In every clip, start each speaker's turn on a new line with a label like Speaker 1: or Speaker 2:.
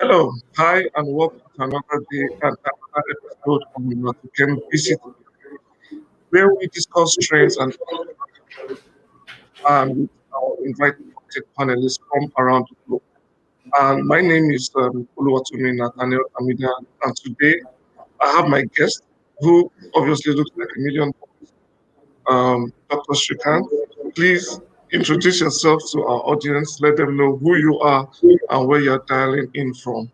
Speaker 1: Hello, hi, and welcome to another day and another episode of the LATOKEN visit, where we discuss trends and with our invited panelists from around the globe. And my name is Oluwatomi Nathaniel Amida, and today I have my guest, who obviously looks like a million, Dr. Shrikant. Please introduce yourself to our audience. Let them know who you are and where you're dialing in from.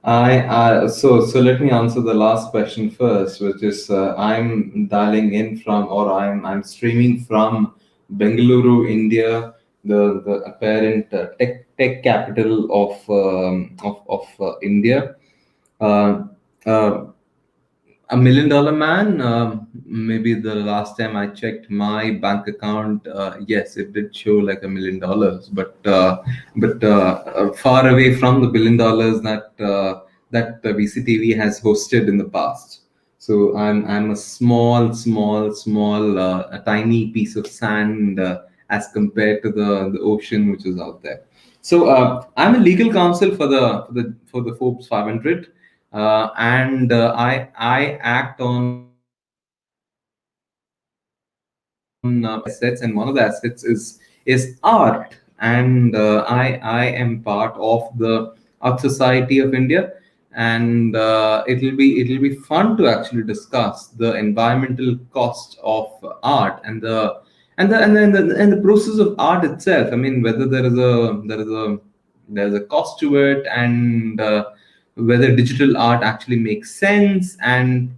Speaker 2: So let me answer the last question first, which is I'm dialing in from, or I'm streaming from Bengaluru, India, the apparent tech capital of India. Uh, uh, $1 million man. Maybe the last time I checked my bank account, yes, it did show like $1 million, but far away from the $1 billion that VCTV has hosted in the past. So I'm a small, a tiny piece of sand as compared to the ocean which is out there. So I'm a legal counsel for the Forbes 500, and I act on assets, and one of the assets is art, and I am part of the Art Society of India, and it'll be fun to actually discuss the environmental cost of art and the process of art itself. I mean, whether there's a cost to it, and whether digital art actually makes sense, and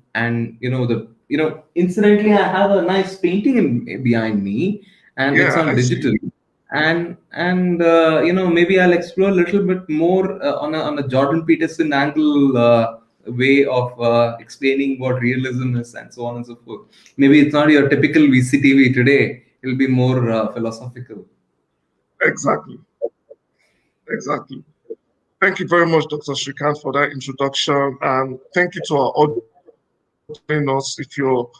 Speaker 2: incidentally, I have a nice painting behind me, and it's
Speaker 1: Yeah,
Speaker 2: on
Speaker 1: I see.
Speaker 2: digital. And maybe I'll explore a little bit more on a Jordan Peterson angle, way of explaining what realism is, and so on and so forth. Maybe it's not your typical VCTV today. It'll be more philosophical.
Speaker 1: Exactly, exactly. Thank you very much, Dr. Shrikant, for that introduction. And thank you to our audience for joining us. If you're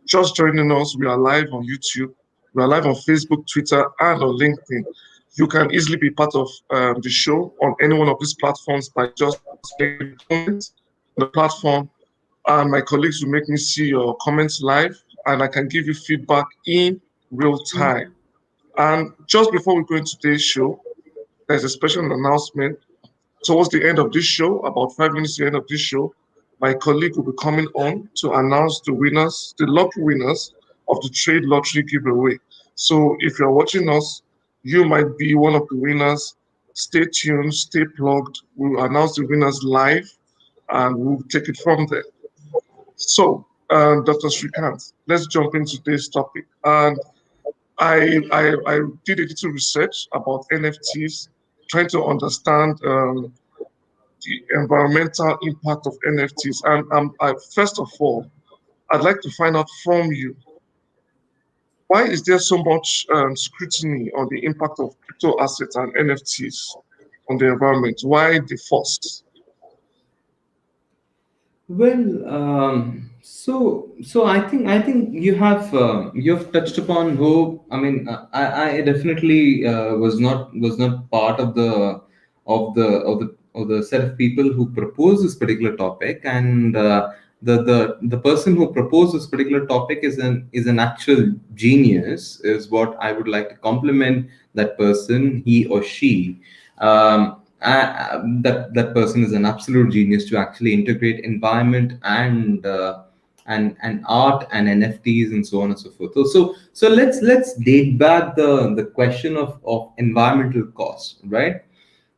Speaker 1: just joining us, we are live on YouTube, we are live on Facebook, Twitter, and on LinkedIn. You can easily be part of the show on any one of these platforms by just making a comment on the platform. And my colleagues will make me see your comments live, and I can give you feedback in real time. And just before we go into today's show, there's a special announcement. Towards the end of this show, about 5 minutes to the end of this show, my colleague will be coming on to announce the winners, the lucky winners of the trade lottery giveaway. So if you're watching us, you might be one of the winners. Stay tuned, stay plugged. We'll announce the winners live and we'll take it from there. So, Dr. Srikant, let's jump into today's topic. And I did a little research about NFTs, trying to understand the environmental impact of NFTs. And first of all, I'd like to find out from you, why is there so much scrutiny on the impact of crypto assets and NFTs on the environment? Why the first?
Speaker 2: Well, so I think you've touched upon who. I mean, I definitely was not part of the set of people who proposed this particular topic, and the person who proposed this particular topic is an actual genius, is what I would like to compliment that person, he or she. That person is an absolute genius to actually integrate environment and art and NFTs and so on and so forth. So let's date back the question of environmental cost, right?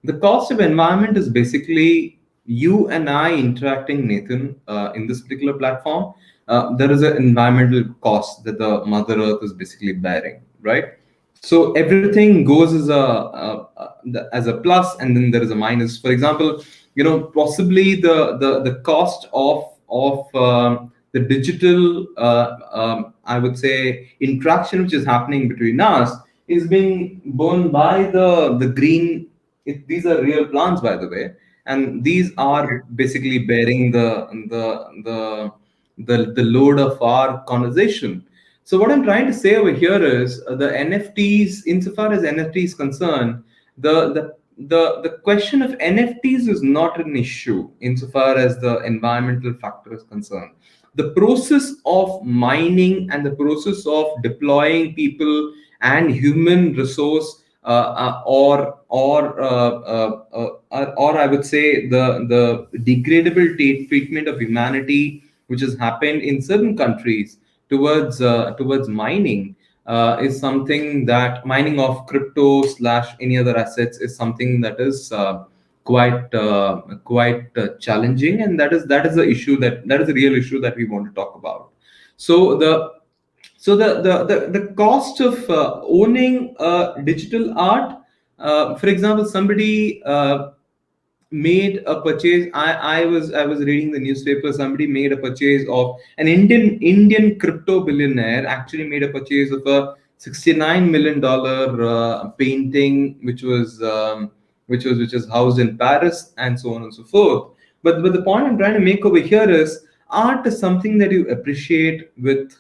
Speaker 2: The cost of environment is basically you and I interacting, Nathan, in this particular platform. There is an environmental cost that the Mother Earth is basically bearing, right? So everything goes as a plus, and then there is a minus. For example, possibly the cost of the digital, I would say, interaction which is happening between us is being borne by the green. These are real plants, by the way, and these
Speaker 1: Okay.
Speaker 2: are basically bearing the load of our conversation. So what I'm trying to say over here is, the NFTs, insofar as NFT is concerned, the the question of NFTs is not an issue insofar as the environmental factor is concerned. The process of mining and the process of deploying people and human resource, or I would say the degradable treatment of humanity which has happened in certain countries towards mining, is something that mining of crypto slash any other assets is something that is quite challenging, and that is the issue, that is the real issue that we want to talk about. So the cost of owning digital art, for example, somebody made a purchase. I was reading the newspaper. Somebody made a purchase of an Indian crypto billionaire actually made a purchase of a $69 million painting, which was housed in Paris, and so on and so forth. But the point I'm trying to make over here is art is something that you appreciate with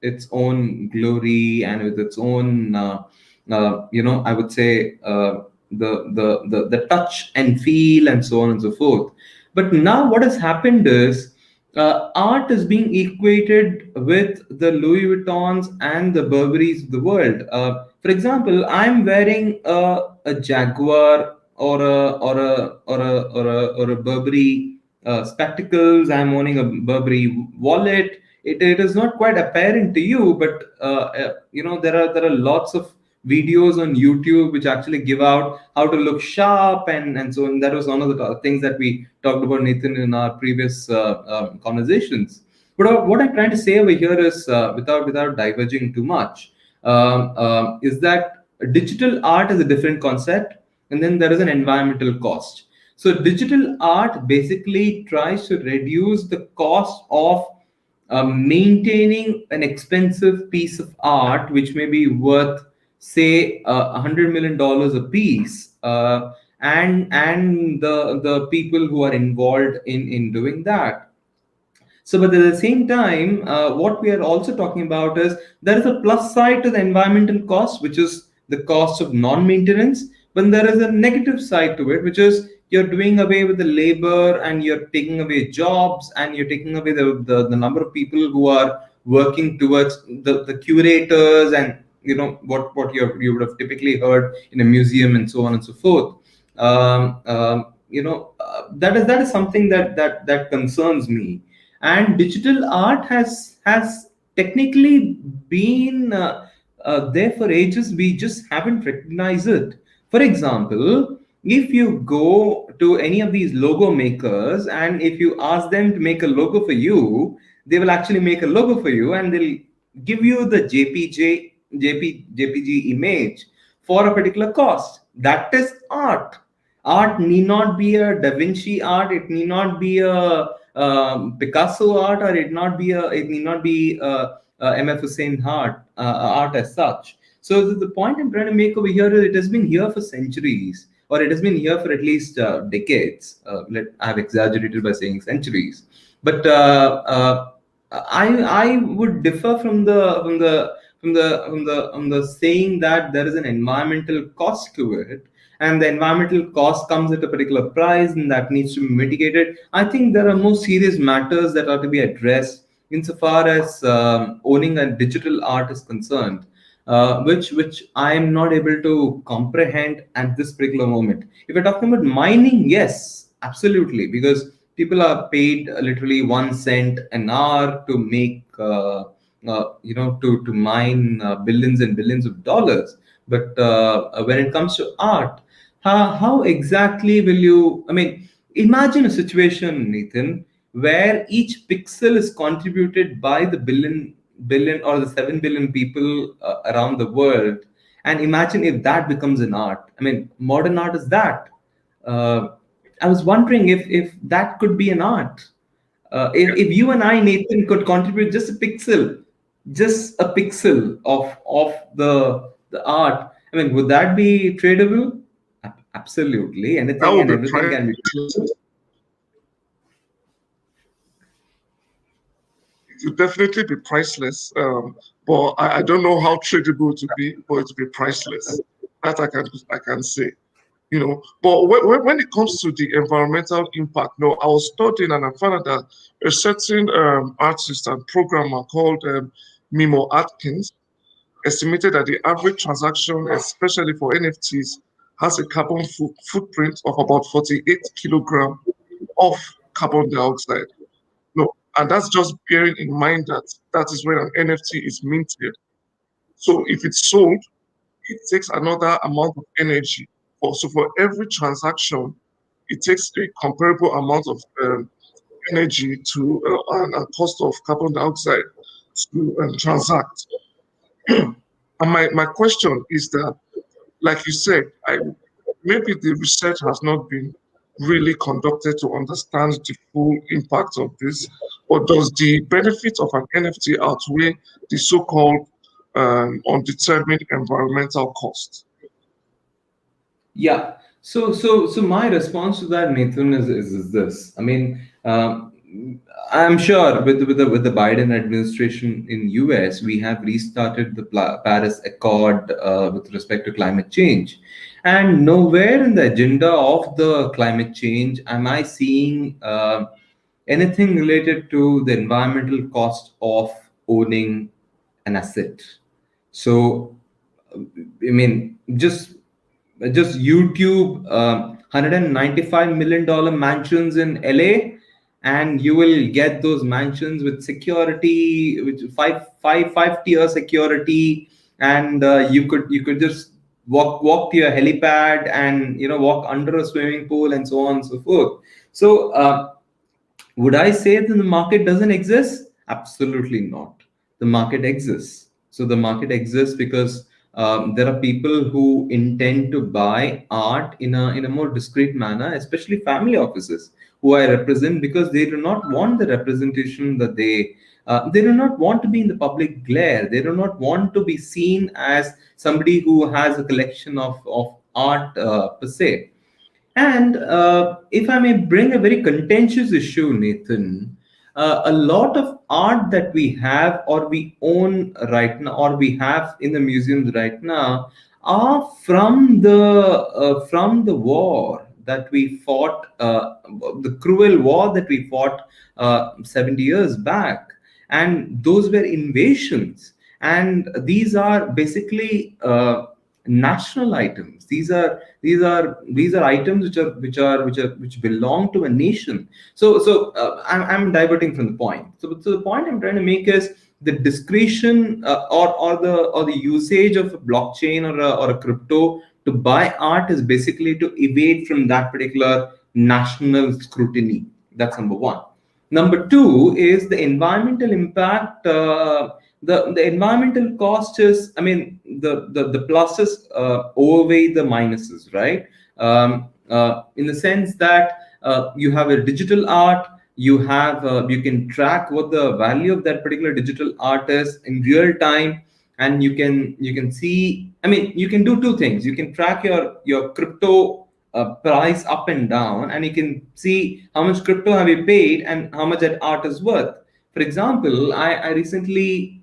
Speaker 2: its own glory and with its own I would say the touch and feel and so on and so forth. But now what has happened is art is being equated with the Louis Vuittons and the Burberrys of the world. For example, I'm wearing a Jaguar or a Burberry spectacles. I'm owning a Burberry wallet. It is not quite apparent to you, but there are lots of videos on YouTube which actually give out how to look sharp and so on. That was one of the things that we talked about, Nathan, in our previous conversations. But what I'm trying to say over here is, without diverging too much, is that digital art is a different concept, and then there is an environmental cost. So digital art basically tries to reduce the cost of maintaining an expensive piece of art, which may be worth, say, $100 million a piece, and the people who are involved in doing that. So, but at the same time, what we are also talking about is there is a plus side to the environmental cost, which is the cost of non-maintenance, but there is a negative side to it, which is you're doing away with the labor and you're taking away jobs and you're taking away the number of people who are working towards the curators and what you would have typically heard in a museum and so on and so forth. That is something that concerns me. And digital art has technically been there for ages. We just haven't recognized it. For example, if you go to any of these logo makers and if you ask them to make a logo for you, they will actually make a logo for you and they'll give you the JPG image for a particular cost. That is art. Art need not be a Da Vinci art. It need not be a Picasso art, or it need not be MF Hussein art as such. So the point I'm trying to make over here is it has been here for centuries, or it has been here for at least decades. I've exaggerated by saying centuries, but I would differ from the saying that there is an environmental cost to it, and the environmental cost comes at a particular price and that needs to be mitigated. I think there are more serious matters that are to be addressed insofar as owning a digital art is concerned, which I am not able to comprehend at this particular moment. If we're talking about mining, yes, absolutely, because people are paid literally 1 cent an hour to make, to mine billions and billions of dollars. But when it comes to art, how exactly will you? I mean, imagine a situation, Nathan, where each pixel is contributed by the billion or the 7 billion people around the world, and imagine if that becomes an art. I mean, modern art is that. Uh, I was wondering if that could be an art. If you and I, Nathan, could contribute just a pixel of the art. I mean, would that be tradable? Absolutely.
Speaker 1: That
Speaker 2: Anything
Speaker 1: would
Speaker 2: and
Speaker 1: be
Speaker 2: everything can be.
Speaker 1: priceless. It would definitely be priceless. But I don't know how tradable it would be, but it would be priceless. That I can say. But when it comes to the environmental impact, I was studying and I found out that a certain artist and programmer called Mimo Atkins estimated that the average transaction, especially for NFTs, has a carbon footprint of about 48 kilogram of carbon dioxide. And that's just bearing in mind that that is when an NFT is minted. So if it's sold, it takes another amount of energy. So for every transaction, it takes a comparable amount of energy to and cost of carbon dioxide to transact. And my question is that, like you said, maybe the research has not been really conducted to understand the full impact of this, or does the benefit of an NFT outweigh the so-called undetermined environmental cost?
Speaker 2: Yeah. So my response to that, Nathan, is this. I mean, I'm sure with the Biden administration in US, we have restarted the Paris Accord with respect to climate change, and nowhere in the agenda of the climate change am I seeing anything related to the environmental cost of owning an asset. So, I mean, just YouTube $195 million mansions in LA, and you will get those mansions with security, which five tier security, and you could just walk to your helipad and walk under a swimming pool and so on and so forth. So would I say that the market doesn't exist? Absolutely not. The market exists. So the market exists because there are people who intend to buy art in a more discreet manner, especially family offices who I represent, because they do not want the representation that they do not want to be in the public glare. They do not want to be seen as somebody who has a collection of art per se. And if I may bring a very contentious issue, Nathan, a lot of art that we have or we own right now or we have in the museums right now are from the war that we fought, the cruel war that we fought 70 years back, and those were invasions. And these are basically national items. These are items which belong to a nation. So I'm diverting from the point. So the point I'm trying to make is the discretion or the usage of a blockchain or a crypto to buy art is basically to evade from that particular national scrutiny. That's number one. Number two is the environmental impact. The environmental cost is, I mean, the pluses overweigh the minuses, right? In the sense that you have a digital art, you can track what the value of that particular digital art is in real time, and you can see. I mean, you can do two things. You can track your crypto price up and down, and you can see how much crypto have you paid and how much that art is worth. For example, I recently,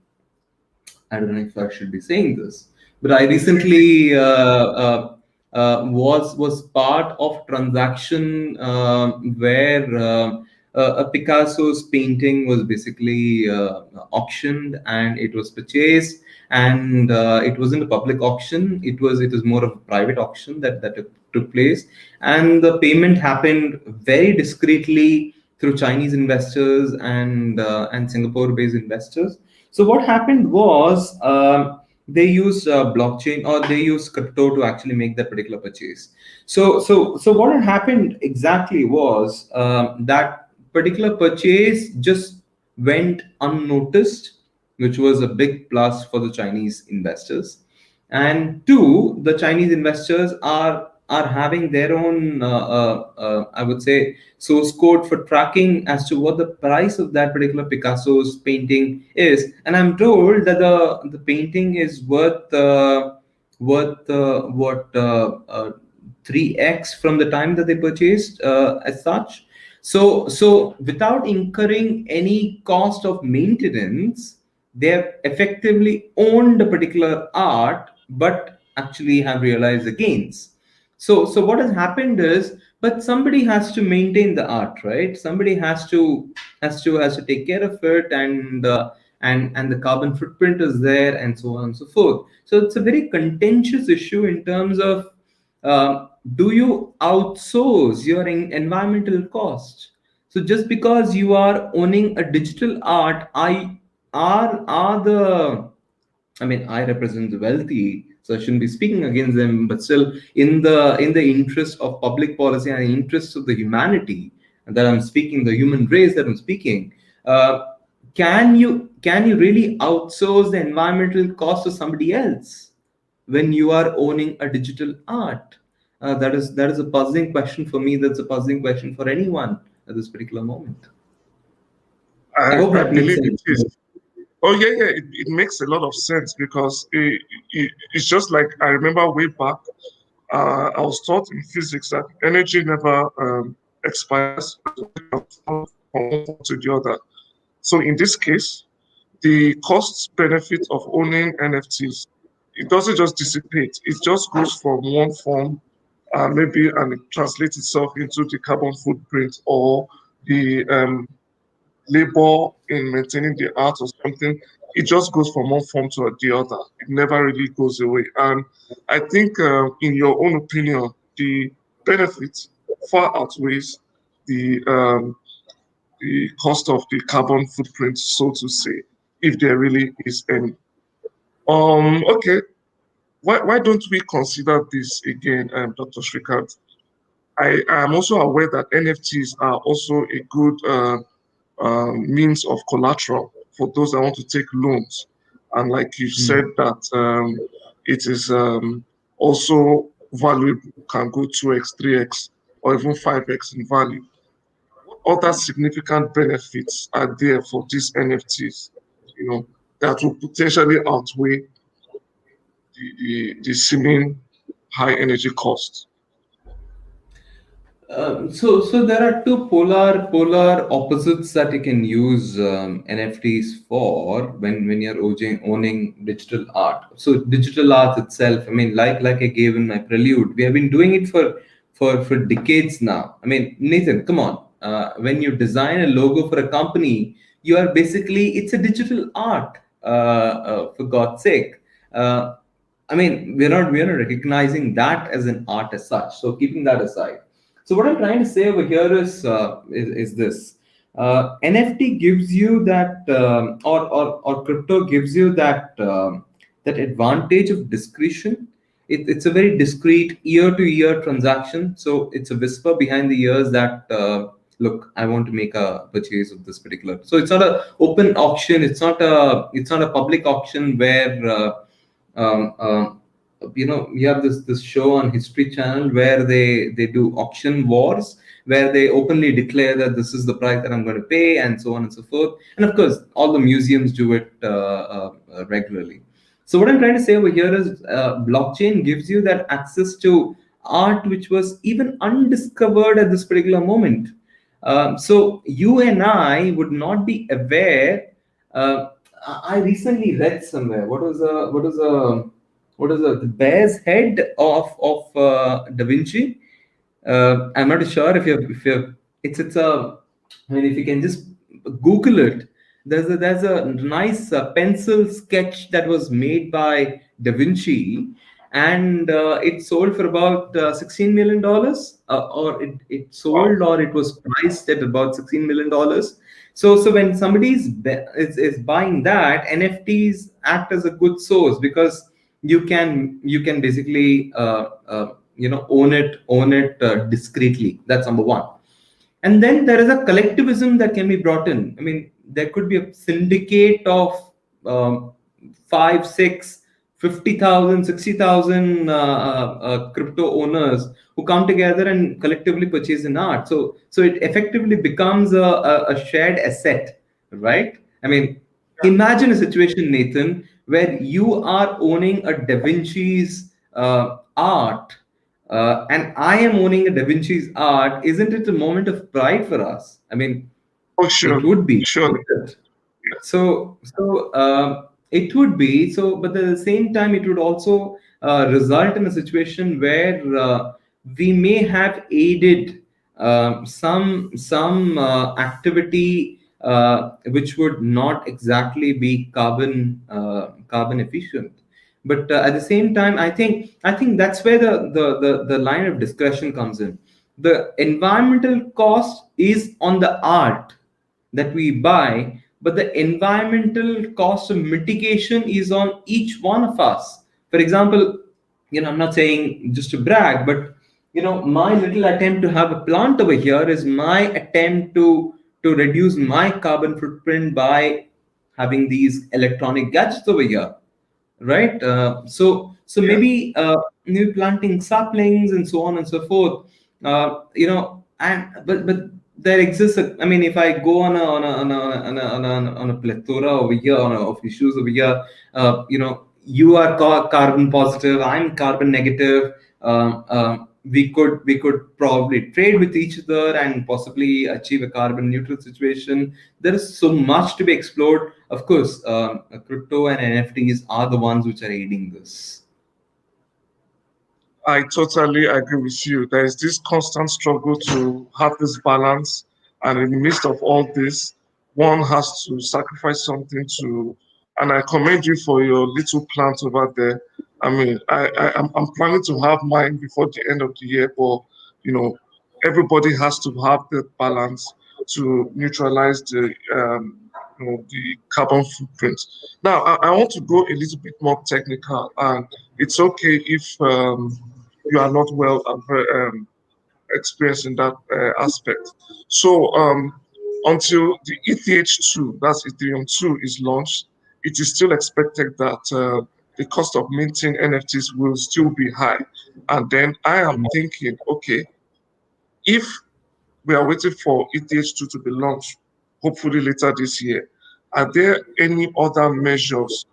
Speaker 2: I don't know if I should be saying this, but I recently was part of transaction where a Picasso's painting was basically auctioned, and it was purchased, and it wasn't a public auction. It was more of a private auction that took place, and the payment happened very discreetly through Chinese investors and Singapore-based investors. So what happened was they used blockchain, or they used crypto to actually make that particular purchase. So what had happened exactly was that particular purchase just went unnoticed, which was a big plus for the Chinese investors. And two, the Chinese investors are having their own, I would say, source code for tracking as to what the price of that particular Picasso's painting is. And I'm told that the painting is worth what 3x from the time that they purchased, as such. So without incurring any cost of maintenance, they have effectively owned a particular art, but actually have realized the gains. So what has happened is, but somebody has to maintain the art, right? Somebody has to take care of it, and the carbon footprint is there, and so on and so forth. So it's a very contentious issue in terms of, do you outsource your environmental cost? So just because you are owning a digital art, are the, I mean, I represent the wealthy, so I shouldn't be speaking against them. But still, in the interest of public policy and the interest of the humanity that I'm speaking, the human race that I'm speaking, can you really outsource the environmental cost to somebody else when you are owning a digital art? That is a puzzling question for me. That's a puzzling question for anyone at this particular moment. I hope
Speaker 1: I
Speaker 2: that makes
Speaker 1: believe it
Speaker 2: sense.
Speaker 1: is. Oh yeah, yeah. It makes a lot of sense because it's just like I remember way back. I was taught in physics that energy never expires from one form to the other. So in this case, the cost benefit of owning NFTs, it doesn't just dissipate. It just goes from one form, maybe, and it translates itself into the carbon footprint or the labor in maintaining the art or something. It just goes from one form to the other. It never really goes away. And I think, in your own opinion, the benefit far outweighs the cost of the carbon footprint, so to say, if there really is any. Okay. Why don't we consider this again, Dr. Shrikant? I am also aware that NFTs are also a good means of collateral for those that want to take loans. And like you said,
Speaker 2: Hmm.
Speaker 1: that it is also valuable, can go 2x, 3x, or even 5x in value. What other significant benefits are there for these NFTs, that will potentially outweigh the seeming high energy cost?
Speaker 2: So there are two polar opposites that you can use NFTs for when you're owning digital art. So digital art itself, I mean, like I gave in my prelude, we have been doing it for decades now. I mean, Nathan, come on. When you design a logo for a company, you are basically, it's a digital art. For God's sake. I mean, we're not recognizing that as an art as such. So keeping that aside, so what I'm trying to say over here is this: NFT gives you that, or crypto gives you that advantage of discretion. It's a very discrete year-to-year transaction, so it's a whisper behind the ears that, look, I want to make a purchase of this particular. So it's not a open auction. It's not a public auction where. Um, um, we have this show on History Channel where they do auction wars, where they openly declare that this is the price that I'm going to pay, and so on and so forth. And of course, all the museums do it regularly. So what I'm trying to say over here is, blockchain gives you that access to art which was even undiscovered at this particular moment. So you and I would not be aware. uh, I recently read somewhere, what was the bear's head of Da Vinci. I'm not sure if you it's a, I mean, if you can just Google it. There's a nice pencil sketch that was made by Da Vinci, and it sold for about $16 million, or it
Speaker 1: Wow.
Speaker 2: sold, or it was priced at about $16 million. So when somebody is buying that, NFTs act as a good source, because you can basically own it discreetly. That's number one. And then there is a collectivism that can be brought in. I mean, there could be a syndicate of, um, 5, 6, 50,000, 60,000 crypto owners who come together and collectively purchase an art. So it effectively becomes a shared asset, right? I mean, imagine a situation, Nathan, where you are owning a Da Vinci's art, and I am owning a Da Vinci's art. Isn't it a moment of pride for us? I mean,
Speaker 1: Oh,
Speaker 2: it
Speaker 1: surely,
Speaker 2: would be.
Speaker 1: surely.
Speaker 2: It would be so, but at the same time, it would also result in a situation where we may have aided some activity which would not exactly be carbon efficient. But at the same time, I think that's where the line of discussion comes in. The environmental cost is on the art that we buy, but the environmental cost of mitigation is on each one of us. For example, I'm not saying just to brag, but my little attempt to have a plant over here is my attempt to reduce my carbon footprint by having these electronic gadgets over here, right? So
Speaker 1: Yeah.
Speaker 2: maybe planting saplings and so on and so forth. But there exists. I mean, if I go on a plethora over here of issues over here, you are carbon positive, I'm carbon negative. We could probably trade with each other and possibly achieve a carbon neutral situation. There is so much to be explored. Of course, crypto and NFTs are the ones which are aiding this.
Speaker 1: I totally agree with you. There is this constant struggle to have this balance, and in the midst of all this, one has to sacrifice something to. And I commend you for your little plant over there. I mean, I'm planning to have mine before the end of the year, but you know, everybody has to have the balance to neutralize the carbon footprint. Now, I want to go a little bit more technical, and it's okay if you are not well experienced in that aspect. So until the ETH2, that's Ethereum 2, is launched, it is still expected that the cost of minting NFTs will still be high. And then I am thinking, okay, if we are waiting for ETH2 to be launched, hopefully later this year, are there any other measures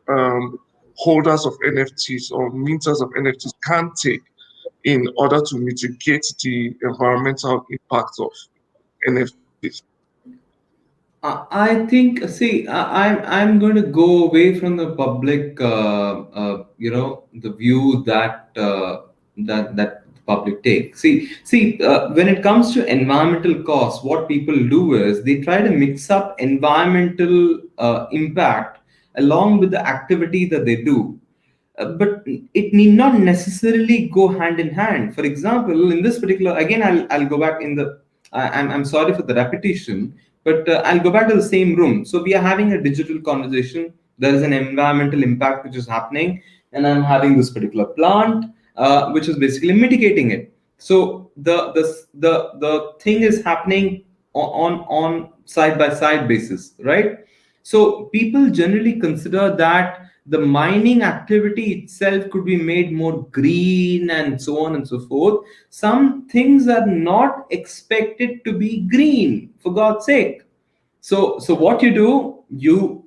Speaker 1: holders of NFTs or minters of NFTs can take in order to mitigate the environmental impact of NFTs?
Speaker 2: I think, see, I'm going to go away from the public, the view that the public take. See, when it comes to environmental costs, what people do is they try to mix up environmental impact along with the activity that they do. But it need not necessarily go hand in hand. For example, in this particular, again, I'll go back in the. I'm sorry for the repetition, but I'll go back to the same room. So we are having a digital conversation. There is an environmental impact which is happening, and I'm having this particular plant, which is basically mitigating it. So the thing is happening on side by side basis, right? So people generally consider that the mining activity itself could be made more green and so on and so forth. Some things are not expected to be green, for God's sake. So what you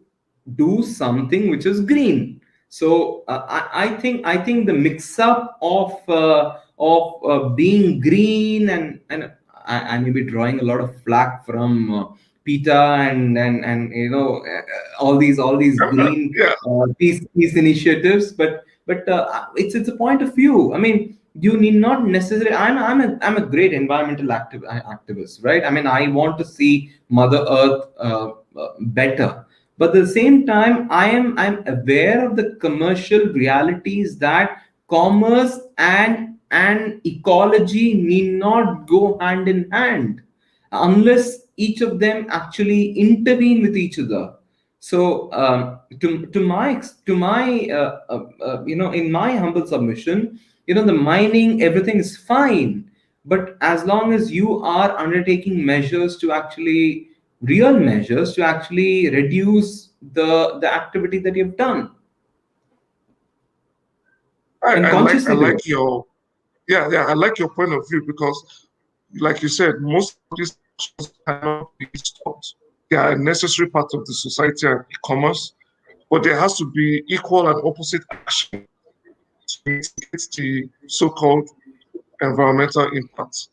Speaker 2: do something which is green. So I think the mix up of being green and I may be drawing a lot of flack from PETA and all these green
Speaker 1: Yeah,
Speaker 2: peace initiatives, but it's a point of view. I mean, you need not necessarily. I'm a great environmental activist, right? I mean, I want to see Mother Earth better, but at the same time, I'm aware of the commercial realities that commerce and ecology need not go hand in hand unless each of them actually intervene with each other. So in my humble submission, the mining, everything is fine, but as long as you are undertaking measures to actually real measures to actually reduce the activity that you've done and
Speaker 1: I
Speaker 2: consciously do it.
Speaker 1: like your I like your point of view because, like you said, most of these actions cannot be stopped. They are a necessary part of the society and e-commerce, but there has to be equal and opposite action to mitigate the so-called environmental impacts.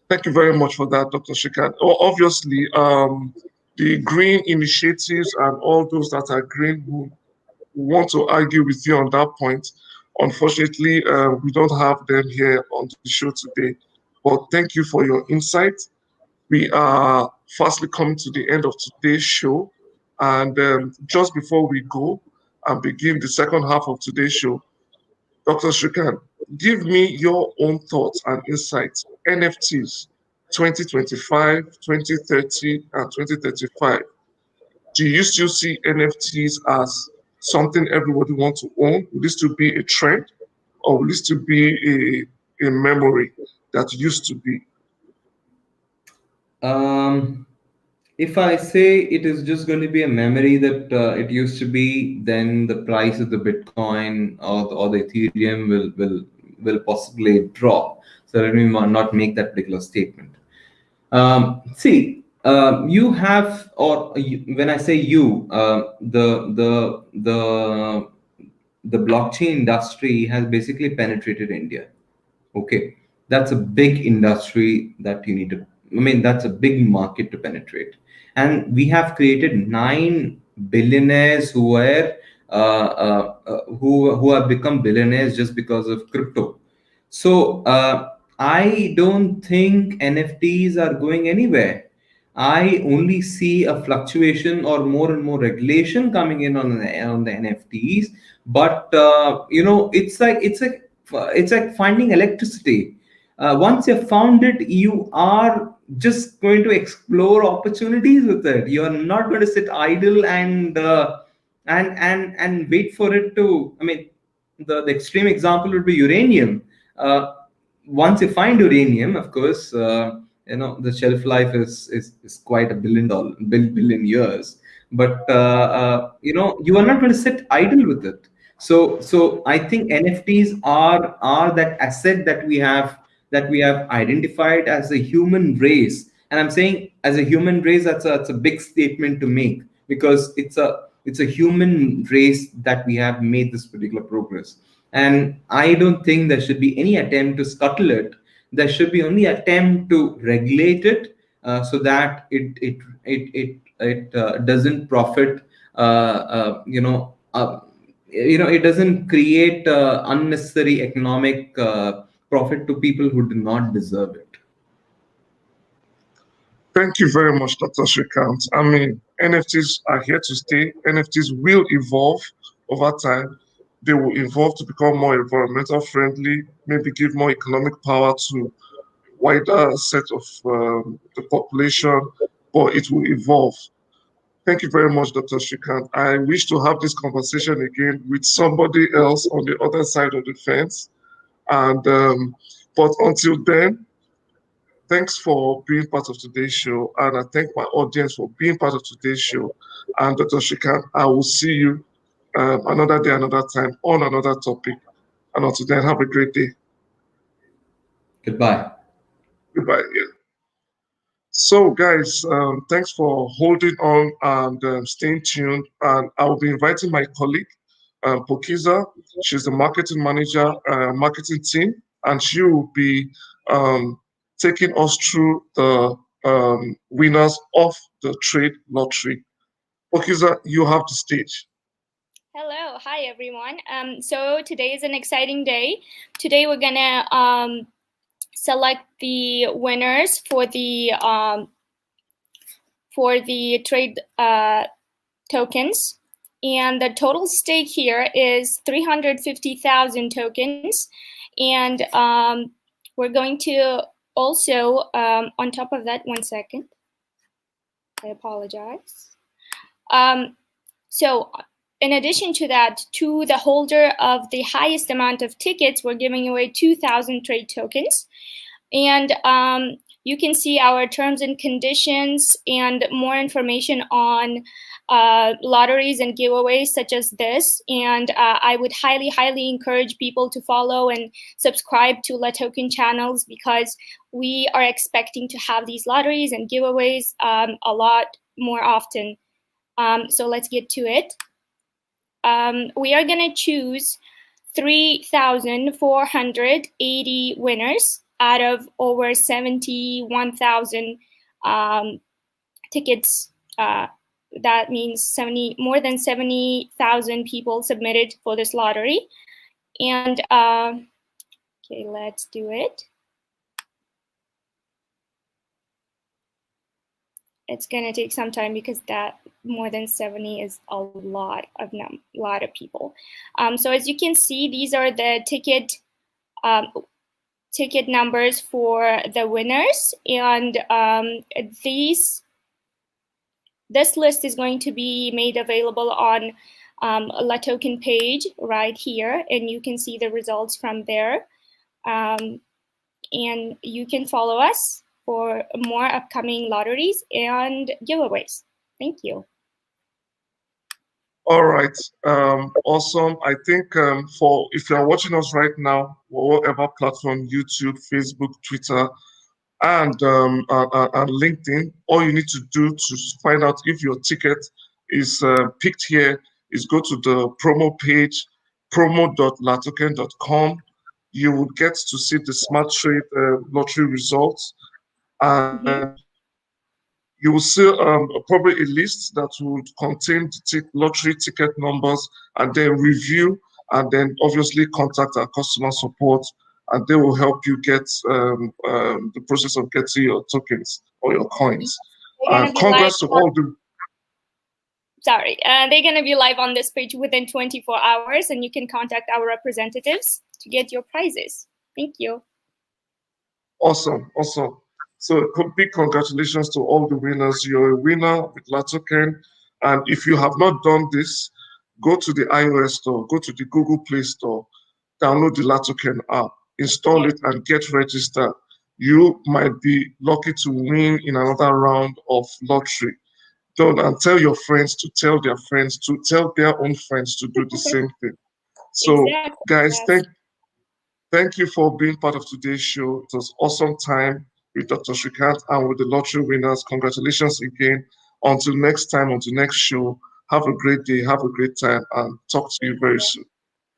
Speaker 1: Thank you very much for that, Dr. Shikan. Obviously, the green initiatives and all those that are green who want to argue with you on that point. Unfortunately, we don't have them here on the show today, but thank you for your insight. We are fastly coming to the end of today's show. And just before we go and begin the second half of today's show, Dr. Shrikant, give me your own thoughts and insights. NFTs 2025, 2030, and 2035. Do you still see NFTs as something everybody wants to own? Will this still be a trend, or will this still be a memory that used to be?
Speaker 2: Um, if I say it is just going to be a memory that it used to be, then the price of the Bitcoin or the Ethereum will possibly drop. So let me not make that particular statement. See, you have, or you, when I say you, the blockchain industry has basically penetrated India. Okay, that's a big industry that you need to, I mean, that's a big market to penetrate. And we have created 9 billionaires who have become billionaires just because of crypto. So I don't think NFTs are going anywhere. I only see a fluctuation or more and more regulation coming in on the NFTs. But it's like finding electricity. Once you've found it, you are just going to explore opportunities with it. You are not going to sit idle and wait for it to. I mean, the extreme example would be uranium. Once you find uranium, of course, the shelf life is quite a billion years. But you are not going to sit idle with it. So I think NFTs are that asset that we have identified as a human race. And I'm saying as a human race, that's a big statement to make, because it's a human race that we have made this particular progress. And I don't think there should be any attempt to scuttle it. There should be only attempt to regulate it, so that it doesn't profit. It doesn't create unnecessary economic profit to people who do not deserve it.
Speaker 1: Thank you very much, Dr. Shrikant. I mean, NFTs are here to stay. NFTs will evolve over time. They will evolve to become more environmental friendly, maybe give more economic power to wider set of the population, but it will evolve. Thank you very much, Dr. Shrikant. I wish to have this conversation again with somebody else on the other side of the fence. And but until then, thanks for being part of today's show, and I thank my audience for being part of today's show. And Dr. Shrikant, I will see you another day, another time on another topic. And until then, have a great day.
Speaker 2: Goodbye.
Speaker 1: Goodbye. Yeah. So, guys, thanks for holding on and staying tuned. And I will be inviting my colleague, Pokiza. She's the marketing manager, marketing team, and she will be um, taking us through the winners of the trade lottery. Pokiza, you have the stage.
Speaker 3: Hello, hi everyone. So today is an exciting day. Today we're gonna select the winners for the trade tokens, and the total stake here is 350,000 tokens, and we're going to also on top of that, 1 second. I apologize. So in addition to that, to the holder of the highest amount of tickets, we're giving away 2,000 trade tokens. And you can see our terms and conditions and more information on lotteries and giveaways such as this. And I would highly encourage people to follow and subscribe to LATOKEN channels, because we are expecting to have these lotteries and giveaways a lot more often. So let's get to it. We are going to choose 3,480 winners out of over 71,000 tickets. That means more than 70,000 people submitted for this lottery. And okay, let's do it. It's gonna take some time because that more than 70 is a lot of people. So as you can see, these are the ticket numbers for the winners, and this list is going to be made available on LATOKEN page right here, and you can see the results from there. And you can follow us for more upcoming lotteries and giveaways. Thank you.
Speaker 1: All right, awesome. I think for if you are watching us right now, whatever platform, YouTube, Facebook, Twitter, and LinkedIn, all you need to do to find out if your ticket is picked here is go to the promo page, promo.latoken.com. You will get to see the smart trade lottery results, and you will see probably a list that would contain the lottery ticket numbers, and then review, and then obviously contact our customer support, and they will help you get the process of getting your tokens or your coins. Congrats to all the...
Speaker 3: Sorry, they're going to be live on this page within 24 hours, and you can contact our representatives to get your prizes. Thank you.
Speaker 1: Awesome, awesome. So big congratulations to all the winners. You're a winner with LATOKEN. And if you have not done this, go to the iOS store, go to the Google Play Store, download the LATOKEN app, install it, and get registered. You might be lucky to win in another round of lottery. And tell your friends to tell their friends to tell their own friends to do the same thing. So, guys, thank you for being part of today's show. It was awesome time with Dr. Shrikant and with the lottery winners. Congratulations again. Until next time, until next show, have a great day, have a great time, and talk to you very soon.